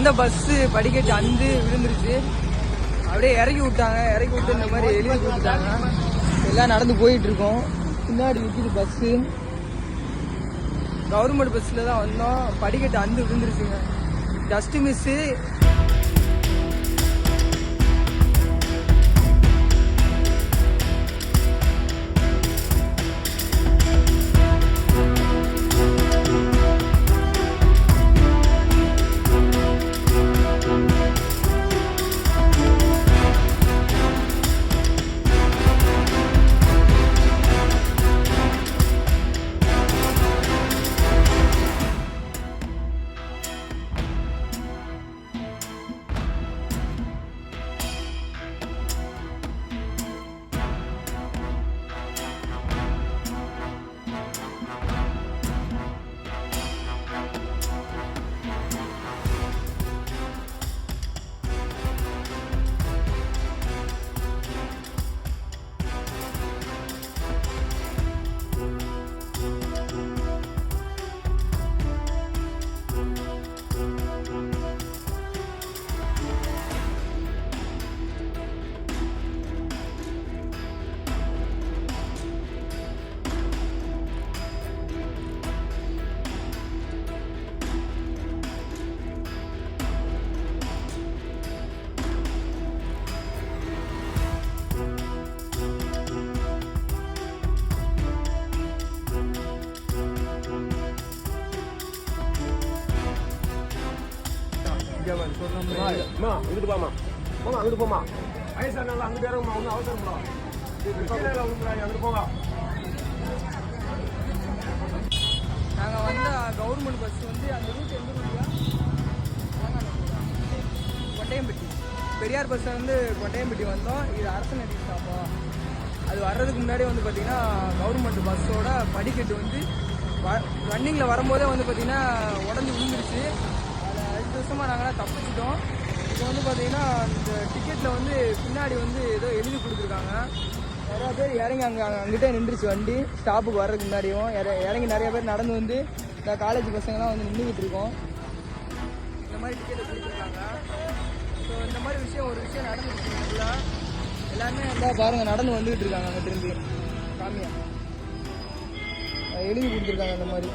வந்த பஸ்ஸு படிக்கட்டு அந்து விழுந்துருச்சு. அப்படியே இறக்கி விட்டு இந்த மாதிரி எழுதி கொடுத்துட்டாங்க. எல்லாம் நடந்து போயிட்டு இருக்கோம். பின்னாடி நிற்கிது பஸ்ஸு. கவர்மெண்ட் பஸ்ஸில் தான் வந்தோம். படிக்கட்டு அந்து விழுந்துருச்சுங்க. Just miss. இங்கிட்டு போமா அங்கிட்டு போமா வயசானால அங்கிட்டு இறங்குமா ஒன்றும் அவசரம் அங்கிட்டு போங்க. நாங்கள் வந்த கவர்மெண்ட் பஸ் வந்து அந்த ரூட் எந்த ரூட்யா கொட்டையம்பட்டி பெரியார் பஸ்ஸை வந்து கொட்டையம்பட்டி வந்தோம். இது அரசநடி ஸ்டாப்பா. அது வர்றதுக்கு முன்னாடி வந்து பார்த்திங்கன்னா கவர்மெண்ட் பஸ்ஸோட படிக்கட்டு வந்து ரன்னிங்கில் வரும்போதே வந்து பார்த்திங்கன்னா உடஞ்சி விழுந்துருச்சு. அதை அதிர்ஷ்டமாக நாங்களாம் தப்பிச்சிட்டோம். இப்போ வந்து பார்த்திங்கன்னா இந்த டிக்கெட்டில் வந்து பின்னாடி வந்து ஏதோ எழுதி கொடுத்துருக்காங்க. நிறையா பேர் இறங்கி அங்கிட்டே நின்றுச்சு வண்டி. ஸ்டாப்புக்கு வர்றதுக்கு முன்னாடியும் இறங்கி நிறைய பேர் நடந்து வந்து இந்த காலேஜ் பசங்கள்லாம் வந்து நின்றுக்கிட்டு இருக்கோம். இந்த மாதிரி டிக்கெட்டை கொடுத்துருக்காங்க. ஸோ இந்த மாதிரி ஒரு விஷயம் நடந்துருக்கு. ஃபுல்லாக எல்லாருமே இருந்தால் பாருங்கள் நடந்து வந்துக்கிட்டு இருக்காங்க. அங்கிட்டிருந்து காமியா எழுதி கொடுத்துருக்காங்க. அந்த மாதிரி